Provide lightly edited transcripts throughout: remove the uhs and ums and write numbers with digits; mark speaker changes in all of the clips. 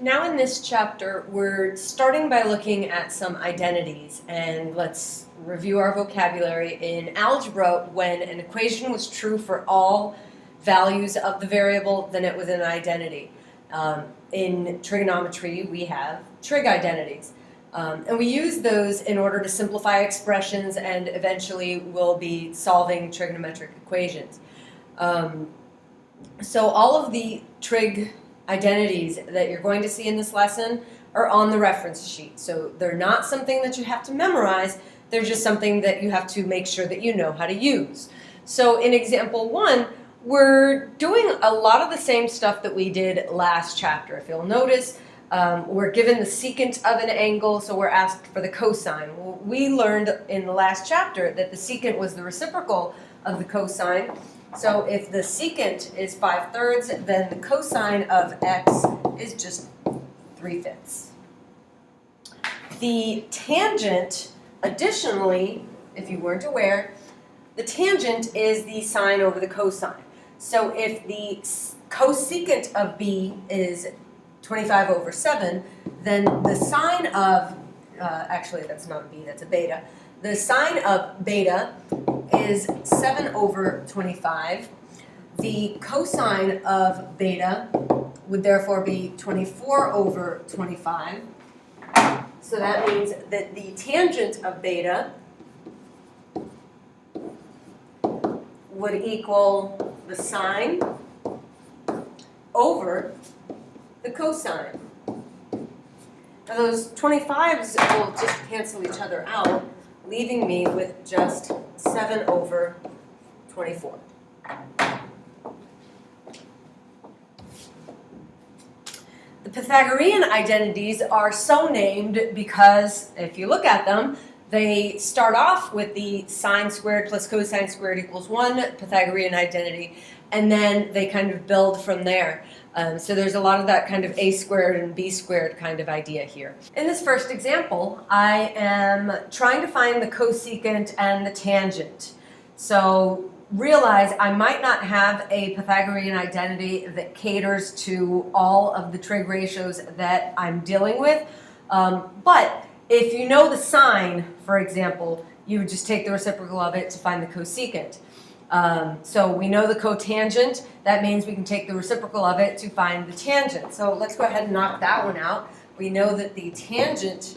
Speaker 1: Now in this chapter, we're starting by looking at some identities, and let's review our vocabulary. In algebra, when an equation was true for all values of the variable, then it was an identity. In trigonometry, we have trig identities, and we use those in order to simplify expressions, and eventually we'll be solving trigonometric equations. So all of the trig identities that you're going to see in this lesson are on the reference sheet. So they're not something that you have to memorize, they're just something that you have to make sure that you know how to use. So in example 1, we're doing a lot of the same stuff that we did last chapter. If you'll notice, we're given the secant of an angle, so we're asked for the cosine. Well, we learned in the last chapter that the secant was the reciprocal of the cosine. So if the secant is 5/3, then the cosine of x is just 3/5. The tangent, additionally, if you weren't aware, the tangent is the sine over the cosine. So if the cosecant of b is 25/7, then the sine of, actually that's not a b, that's a beta. The sine of beta is 7/25. The cosine of beta would therefore be 24/25. So that means that the tangent of beta would equal the sine over the cosine. Now those 25s will just cancel each other out, leaving me with just 7/24. The Pythagorean identities are so named because, if you look at them, they start off with the sine squared plus cosine squared equals 1 Pythagorean identity, and then they kind of build from there. So there's a lot of that kind of a squared and b squared kind of idea here. In this first example, I am trying to find the cosecant and the tangent. So realize I might not have a Pythagorean identity that caters to all of the trig ratios that I'm dealing with, but if you know the sine, for example, you would just take the reciprocal of it to find the cosecant. So we know the cotangent, that means we can take the reciprocal of it to find the tangent. So let's go ahead and knock that one out. We know that the tangent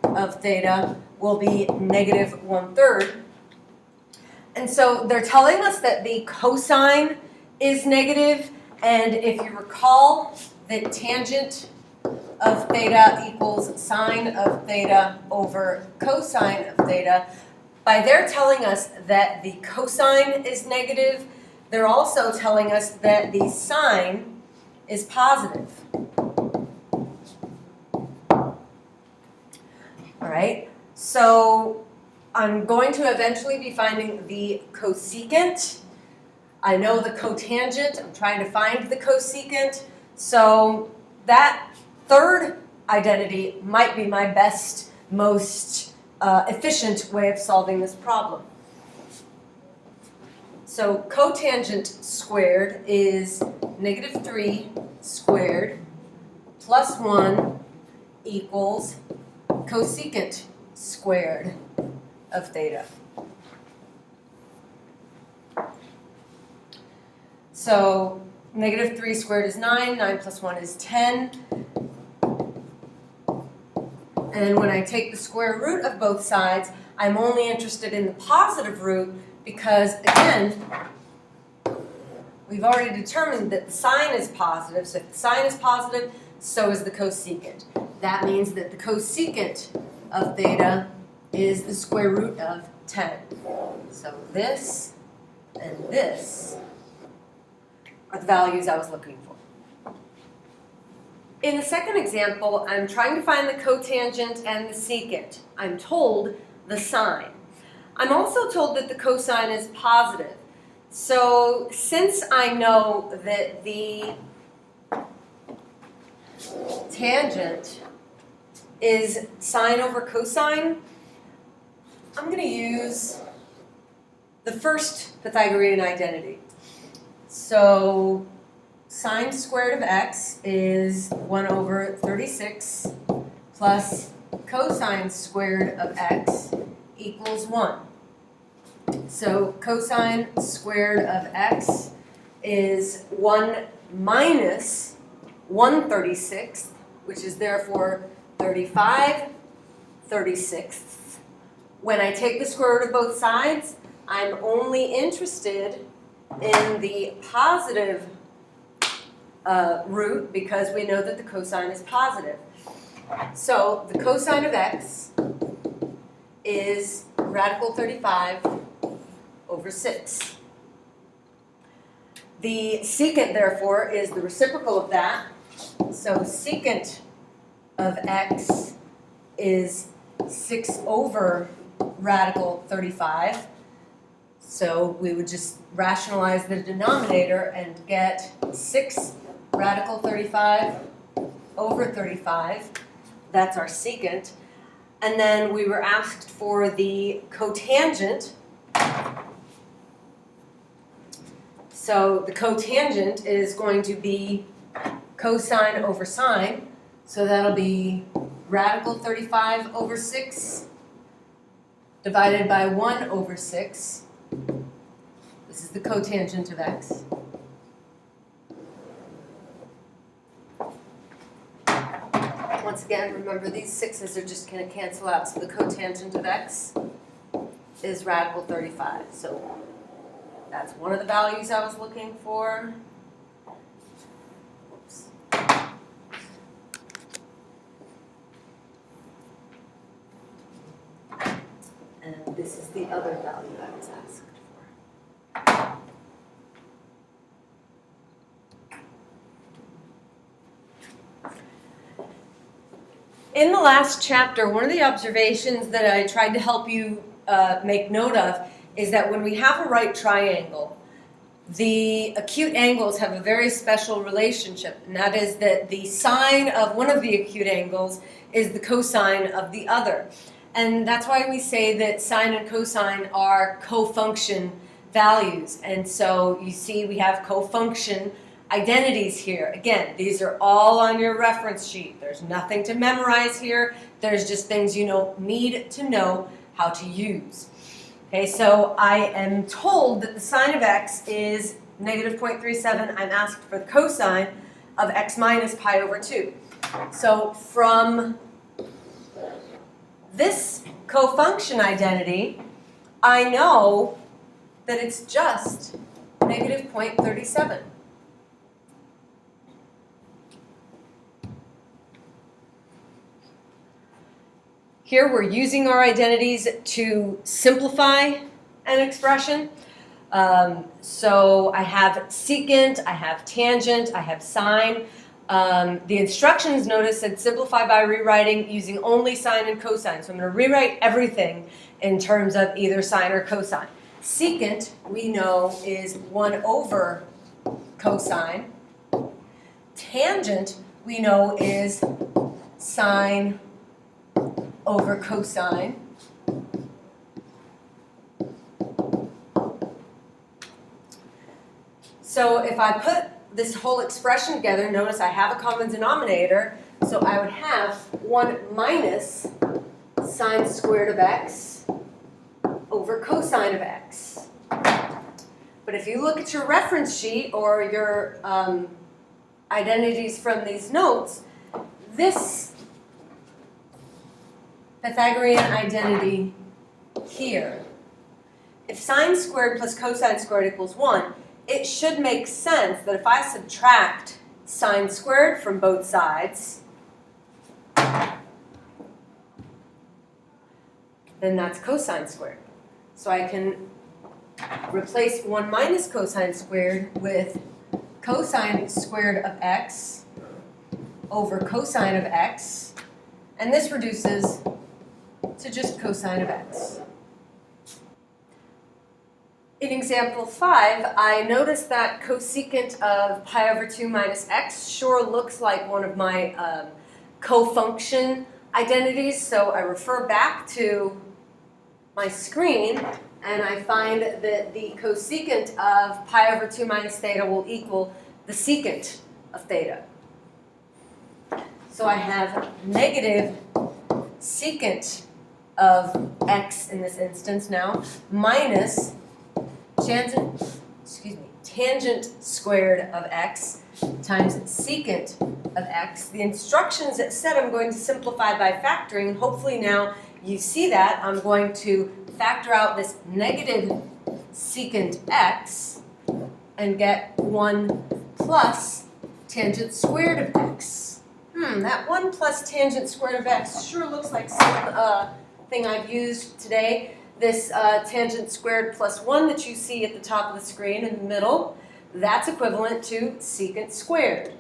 Speaker 1: of theta will be -1/3. And so they're telling us that the cosine is negative, and if you recall that tangent of theta equals sine of theta over cosine of theta, by their telling us that the cosine is negative, they're also telling us that the sine is positive. All right, so I'm going to eventually be finding the cosecant. I know the cotangent, I'm trying to find the cosecant, so that third identity might be my best, most efficient way of solving this problem. So cotangent squared is -3 squared plus 1 equals cosecant squared of theta. So -3 squared is 9, 9 plus 1 is 10. And when I take the square root of both sides, I'm only interested in the positive root because, again, we've already determined that the sine is positive. So if the sine is positive, so is the cosecant. That means that the cosecant of theta is the square root of 10. So this and this are the values I was looking for. In the second example, I'm trying to find the cotangent and the secant. I'm told the sine. I'm also told that the cosine is positive. So since I know that the tangent is sine over cosine, I'm going to use the first Pythagorean identity. So sine squared of x is 1 over 36 plus cosine squared of x equals 1. So cosine squared of x is 1 minus 1/36, which is therefore 35/36. When I take the square root of both sides, I'm only interested in the positive root because we know that the cosine is positive. So the cosine of x is radical 35 over 6. The secant, therefore, is the reciprocal of that. So secant of x is 6 over radical 35. So we would just rationalize the denominator and get 6 radical 35 over 35. That's our secant. And then we were asked for the cotangent. So the cotangent is going to be cosine over sine. So that'll be radical 35 over 6 divided by 1 over 6. This is the cotangent of x. Once again, remember these 6's are just going to cancel out. So the cotangent of x is radical 35. So that's one of the values I was looking for. Oops. And this is the other value I was asked for. In the last chapter, one of the observations that I tried to help you make note of is that when we have a right triangle, the acute angles have a very special relationship, and that is that the sine of one of the acute angles is the cosine of the other. And that's why we say that sine and cosine are cofunction values. And so you see we have cofunction identities here. Again, these are all on your reference sheet. There's nothing to memorize here. There's just things you need to know how to use. Okay, so I am told that the sine of x is negative 0.37. I'm asked for the cosine of x minus pi over 2. So from this cofunction identity, I know that it's just negative 0.37. Here we're using our identities to simplify an expression. So I have secant, I have tangent, I have sine. The instructions, notice, said simplify by rewriting using only sine and cosine. So I'm going to rewrite everything in terms of either sine or cosine. Secant, we know, is 1 over cosine. Tangent, we know, is sine over cosine. So if I put this whole expression together, notice I have a common denominator, so I would have 1 minus sine squared of x over cosine of x. But if you look at your reference sheet or your identities from these notes, this Pythagorean identity here, if sine squared plus cosine squared equals 1, it should make sense that if I subtract sine squared from both sides, then that's cosine squared. So I can replace 1 minus cosine squared with cosine squared of x over cosine of x, and this reduces to just cosine of x. In example 5, I noticed that cosecant of pi over 2 minus x sure looks like one of my cofunction identities, so I refer back to my screen and I find that the cosecant of pi over 2 minus theta will equal the secant of theta. So I have negative secant of x in this instance now minus tangent squared of x times secant of x. The instructions said I'm going to simplify by factoring. Hopefully now you see that. I'm going to factor out this negative secant x and get 1 plus tangent squared of x. That 1 plus tangent squared of x sure looks like some thing I've used today. This tangent squared plus 1 that you see at the top of the screen in the middle, that's equivalent to secant squared.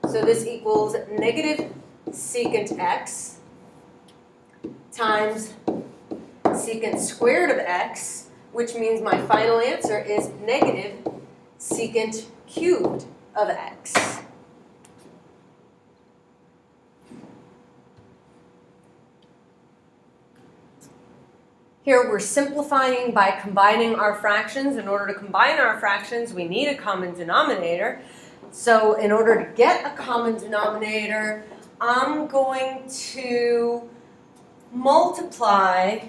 Speaker 1: So this equals negative secant x times secant squared of x, which means my final answer is negative secant cubed of x. Here we're simplifying by combining our fractions. In order to combine our fractions, we need a common denominator. So in order to get a common denominator, I'm going to multiply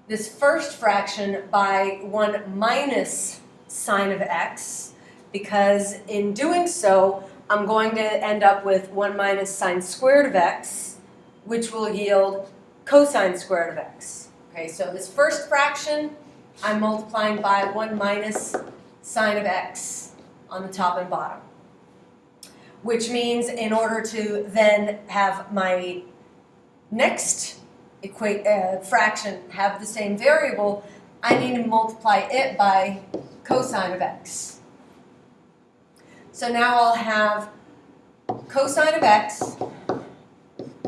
Speaker 1: this first fraction by 1 minus sine of x, because in doing so, I'm going to end up with 1 minus sine squared of x, which will yield cosine squared of x. Okay, so this first fraction, I'm multiplying by 1 minus sine of x on the top and bottom, which means in order to then have my next fraction have the same variable, I need to multiply it by cosine of x. So now I'll have cosine of x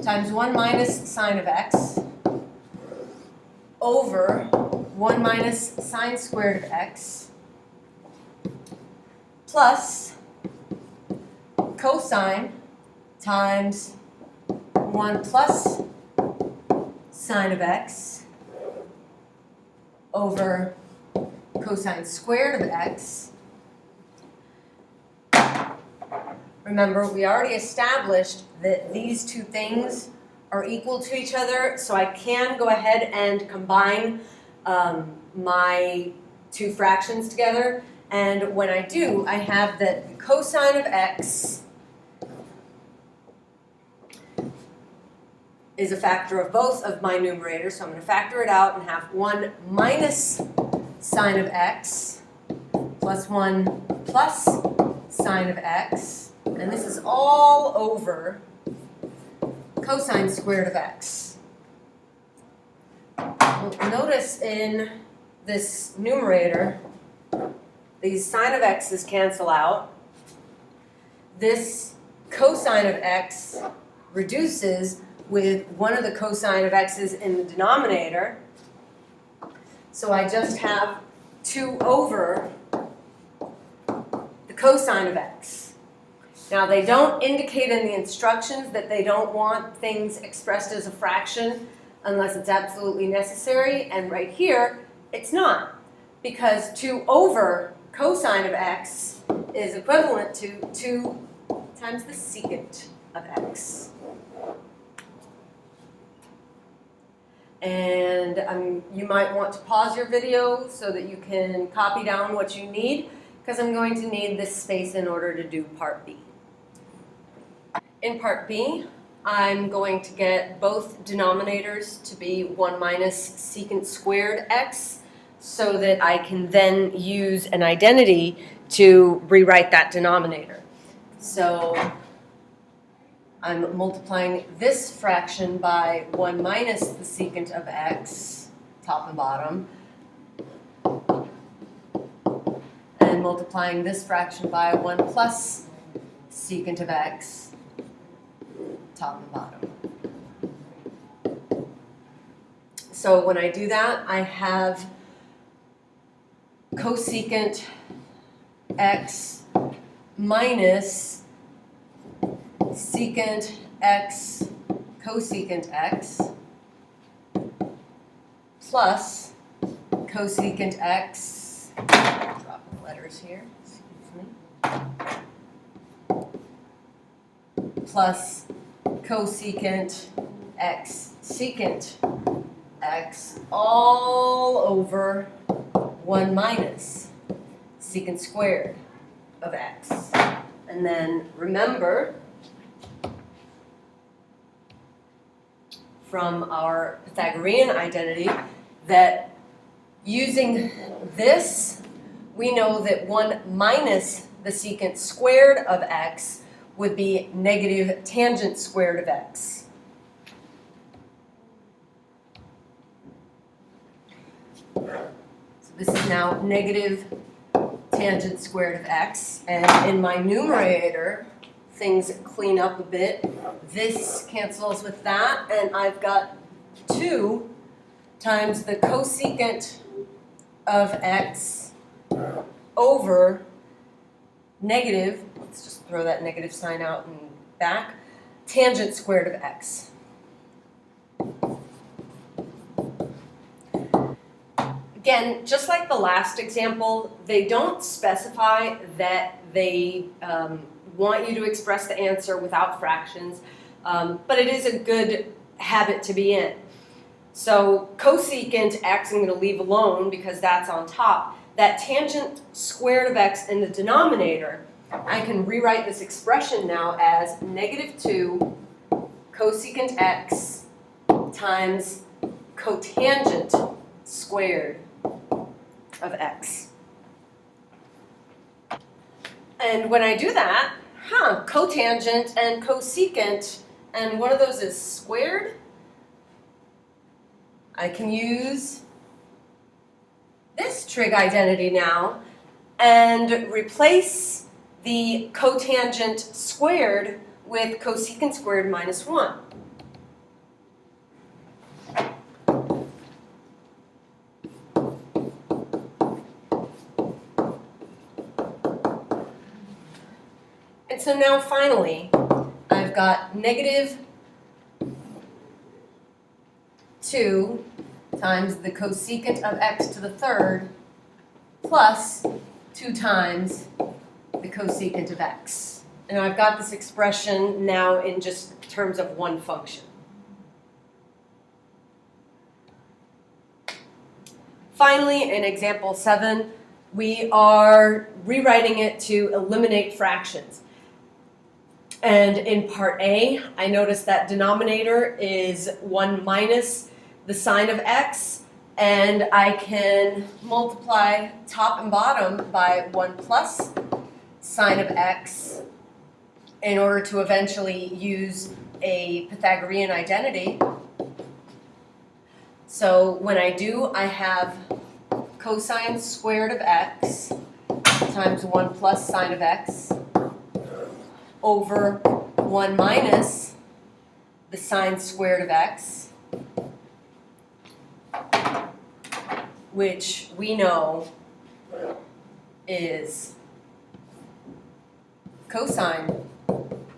Speaker 1: times 1 minus sine of x over 1 minus sine squared of x plus cosine times 1 plus sine of x over cosine squared of x. Remember, we already established that these two things are equal to each other, so I can go ahead and combine my two fractions together. And when I do, I have that cosine of x is a factor of both of my numerators, so I'm going to factor it out and have 1 minus sine of x plus 1 plus sine of x. And this is all over cosine squared of x. Well, notice in this numerator, these sine of x's cancel out. This cosine of x reduces with one of the cosine of x's in the denominator. So I just have 2 over the cosine of x. Now, they don't indicate in the instructions that they don't want things expressed as a fraction unless it's absolutely necessary, and right here, it's not, because 2 over cosine of x is equivalent to 2 times the secant of x. And you might want to pause your video so that you can copy down what you need, because I'm going to need this space in order to do part B. In part B, I'm going to get both denominators to be 1 minus secant squared x, so that I can then use an identity to rewrite that denominator. So I'm multiplying this fraction by 1 minus the secant of x, top and bottom, and multiplying this fraction by 1 plus secant of x, top and bottom. So when I do that, I have cosecant x minus secant x cosecant x plus cosecant x Dropping letters here, excuse me. Plus cosecant x secant x all over 1 minus secant squared of x. And then remember from our Pythagorean identity that using this, we know that 1 minus the secant squared of x would be negative tangent squared of x. So this is now negative tangent squared of x, and in my numerator, things clean up a bit. This cancels with that, and I've got 2 times the cosecant of x over negative, let's just throw that negative sign out and back, tangent squared of x. Again, just like the last example, they don't specify that they want you to express the answer without fractions, but it is a good habit to be in. So cosecant x I'm going to leave alone because that's on top. That tangent squared of x in the denominator, I can rewrite this expression now as negative 2 cosecant x times cotangent squared of x. And when I do that, cotangent and cosecant, and one of those is squared, I can use this trig identity now and replace the cotangent squared with cosecant squared minus 1. And so now finally, I've got negative 2 times the cosecant of x to the third plus 2 times the cosecant of x. And I've got this expression now in just terms of one function. Finally, in example 7, we are rewriting it to eliminate fractions. And in part A, I notice that denominator is 1 minus the sign of x, and I can multiply top and bottom by 1 plus sign of x in order to eventually use a Pythagorean identity. So when I do, I have cosine squared of x times 1 plus sine of x over 1 minus the sine squared of x, which we know is cosine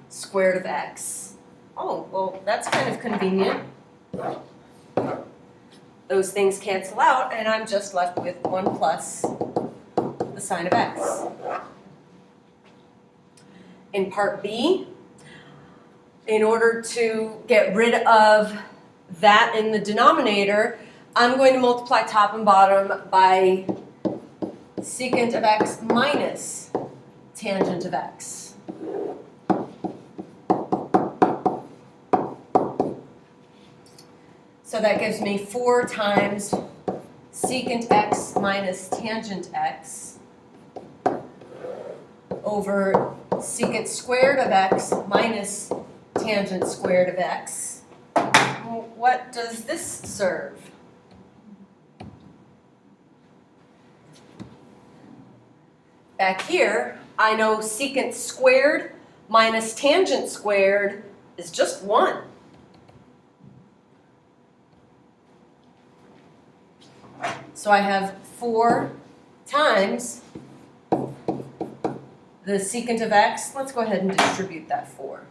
Speaker 1: squared of x. Oh, well, that's kind of convenient. Those things cancel out, and I'm just left with 1 plus the sine of x. In part B, in order to get rid of that in the denominator, I'm going to multiply top and bottom by secant of x minus tangent of x. So that gives me 4 times secant x minus tangent x over secant squared of x minus tangent squared of x. What does this serve? Back here, I know secant squared minus tangent squared is just 1. So I have 4 times the secant of x. Let's go ahead and distribute that 4.